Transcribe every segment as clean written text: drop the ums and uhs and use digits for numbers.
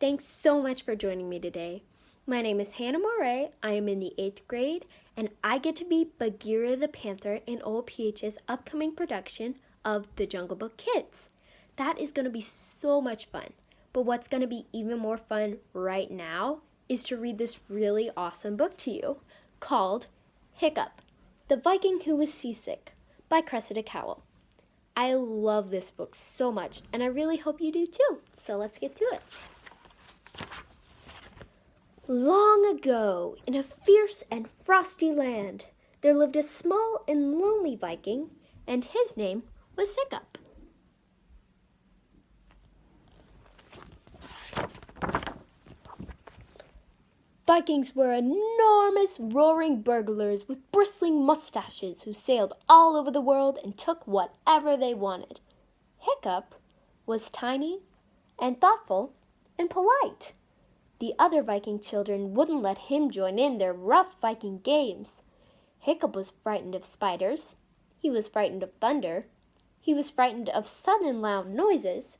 thanks so much for joining me today. My name is Hannah Moray. I am in the 8th grade, and I get to be Bagheera the Panther in OPH's upcoming production of The Jungle Book Kids. That is going to be so much fun. But what's going to be even more fun right now is to read this really awesome book to you called Hiccup, The Viking Who Was Seasick by Cressida Cowell. I love this book so much, and I really hope you do too. So let's get to it. Long ago, in a fierce and frosty land, there lived a small and lonely Viking, and his name was Hiccup. Vikings were enormous, roaring burglars with bristling mustaches who sailed all over the world and took whatever they wanted. Hiccup was tiny and thoughtful and polite. The other Viking children wouldn't let him join in their rough Viking games. Hiccup was frightened of spiders. He was frightened of thunder. He was frightened of sudden loud noises.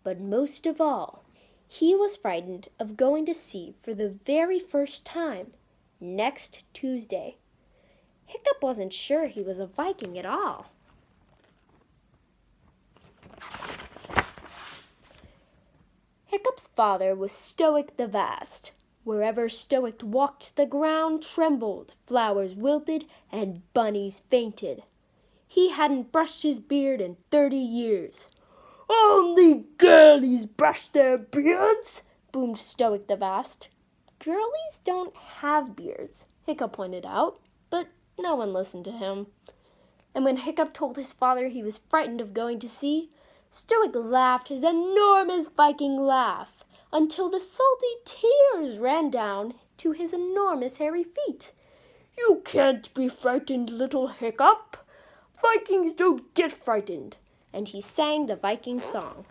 But most of all, he was frightened of going to sea for the very first time next Tuesday. Hiccup wasn't sure he was a Viking at all. Hiccup's father was Stoic the Vast. Wherever Stoic walked, the ground trembled, flowers wilted, and bunnies fainted. He hadn't brushed his beard in 30 years. "Only girlies brush their beards," boomed Stoic the Vast. "Girlies don't have beards," Hiccup pointed out, but no one listened to him. And when Hiccup told his father he was frightened of going to sea, Stoic laughed his enormous Viking laugh until the salty tears ran down to his enormous hairy feet. "You can't be frightened, little Hiccup. Vikings don't get frightened." And he sang the Viking song.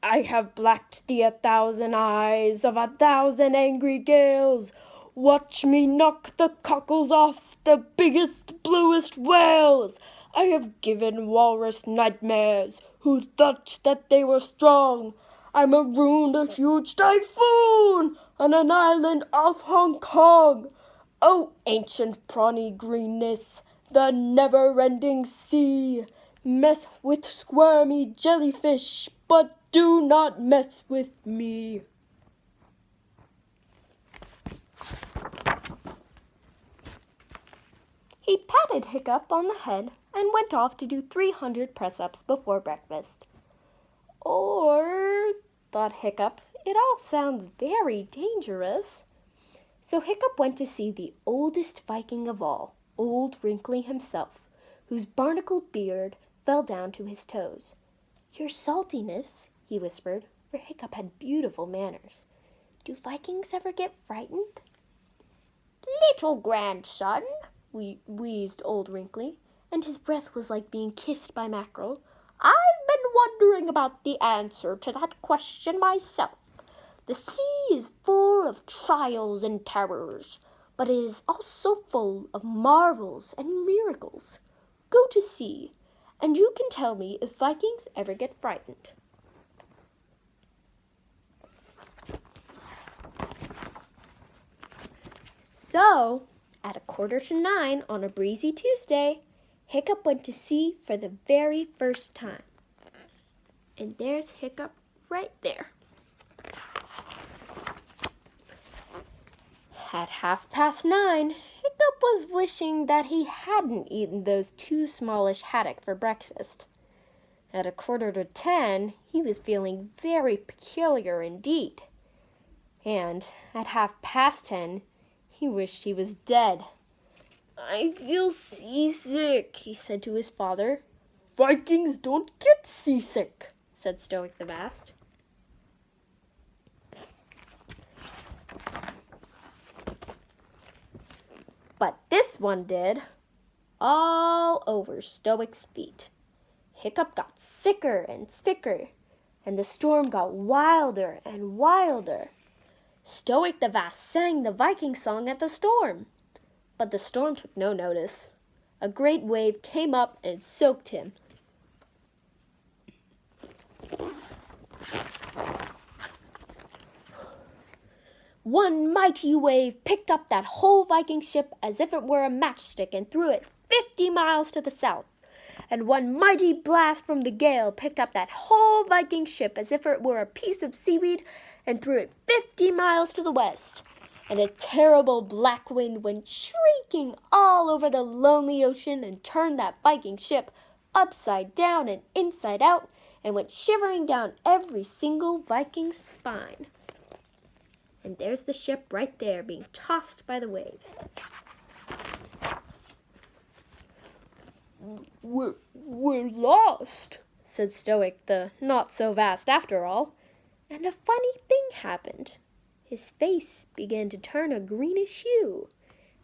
"I have blacked thee 1,000 eyes of 1,000 angry gales. Watch me knock the cockles off the biggest, bluest whales. I have given walrus nightmares who thought that they were strong. I marooned a huge typhoon on an island off Hong Kong. Oh, ancient prawny greenness, the never-ending sea. Mess with squirmy jellyfish, but do not mess with me." He patted Hiccup on the head and went off to do 300 press-ups before breakfast. Or, thought Hiccup, it all sounds very dangerous. So Hiccup went to see the oldest Viking of all, Old Wrinkly himself, whose barnacled beard fell down to his toes. "Your saltiness," he whispered, for Hiccup had beautiful manners. "Do Vikings ever get frightened?" "Little grandson," wheezed Old Wrinkly, and his breath was like being kissed by mackerel. "I've been wondering about the answer to that question myself. The sea is full of trials and terrors, but it is also full of marvels and miracles. Go to sea, and you can tell me if Vikings ever get frightened." So, at 8:45 on a breezy Tuesday, Hiccup went to sea for the very first time. And there's Hiccup right there. At 9:30, Hiccup was wishing that he hadn't eaten those 2 smallish haddock for breakfast. At 9:45, he was feeling very peculiar indeed. And at 10:30, he wished he was dead. "I feel seasick," he said to his father. "Vikings don't get seasick," said Stoic the Vast. But this one did, all over Stoic's feet. Hiccup got sicker and sicker, and the storm got wilder and wilder. Stoic the Vast sang the Viking song at the storm, but the storm took no notice. A great wave came up and soaked him. One mighty wave picked up that whole Viking ship as if it were a matchstick and threw it 50 miles to the south. And one mighty blast from the gale picked up that whole Viking ship as if it were a piece of seaweed and threw it 50 miles to the west. And a terrible black wind went shrieking all over the lonely ocean and turned that Viking ship upside down and inside out and went shivering down every single Viking's spine. And there's the ship right there being tossed by the waves. We're lost, said Stoic, the not so vast after all. And a funny thing happened. His face began to turn a greenish hue,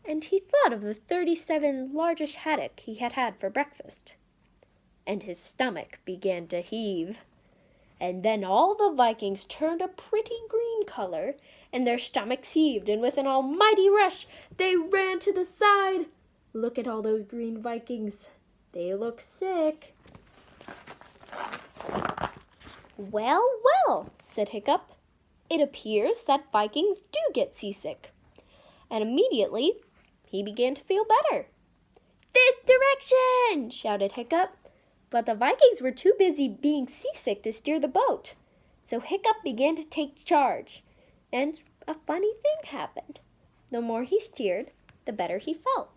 and he thought of the 37 largish haddock he had had for breakfast. And his stomach began to heave. And then all the Vikings turned a pretty green color, and their stomachs heaved, and with an almighty rush, they ran to the side. Look at all those green Vikings. They look sick. Well, well, said Hiccup. It appears that Vikings do get seasick. And immediately, he began to feel better. This direction, shouted Hiccup. But the Vikings were too busy being seasick to steer the boat. So Hiccup began to take charge. And a funny thing happened. The more he steered, the better he felt.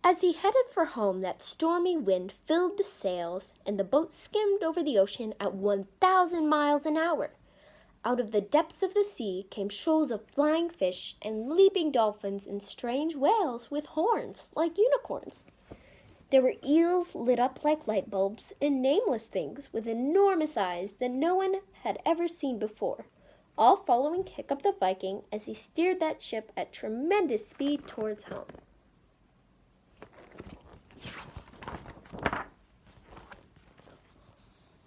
As he headed for home, that stormy wind filled the sails, and the boat skimmed over the ocean at 1,000 miles an hour. Out of the depths of the sea came shoals of flying fish and leaping dolphins and strange whales with horns like unicorns. There were eels lit up like light bulbs and nameless things with enormous eyes that no one had ever seen before, all following Hiccup the Viking as he steered that ship at tremendous speed towards home.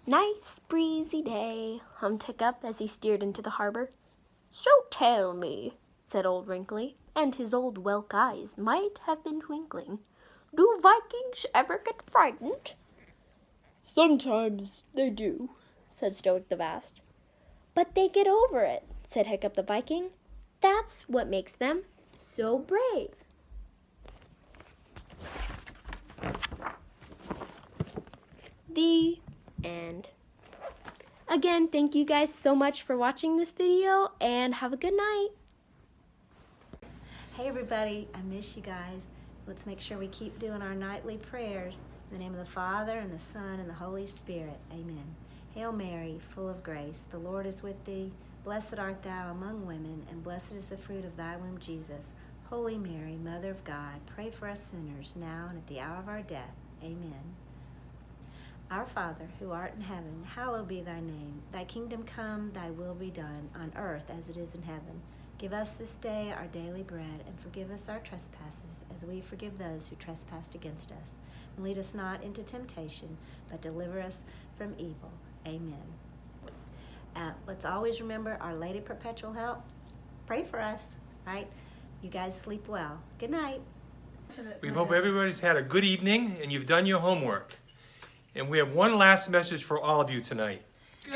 Nice breezy day, hummed Hiccup as he steered into the harbor. So tell me, said old Wrinkly, and his old whelk eyes might have been twinkling, do Vikings ever get frightened? Sometimes they do, said Stoic the Vast. But they get over it, said Hiccup the Viking. That's what makes them so brave. The end. Again, thank you guys so much for watching this video, and have a good night. Hey everybody, I miss you guys. Let's make sure we keep doing our nightly prayers. In the name of the Father, and the Son, and the Holy Spirit. Amen. Hail Mary, full of grace, the Lord is with thee. Blessed art thou among women, and blessed is the fruit of thy womb, Jesus. Holy Mary, Mother of God, pray for us sinners, now and at the hour of our death. Amen. Our Father, who art in heaven, hallowed be thy name. Thy kingdom come, thy will be done, on earth as it is in heaven. Give us this day our daily bread, and forgive us our trespasses, as we forgive those who trespass against us. And lead us not into temptation, but deliver us from evil. Amen. Let's always remember Our Lady Perpetual Help. Pray for us, right? You guys sleep well. Good night. We hope everybody's had a good evening and you've done your homework. And we have one last message for all of you tonight. Good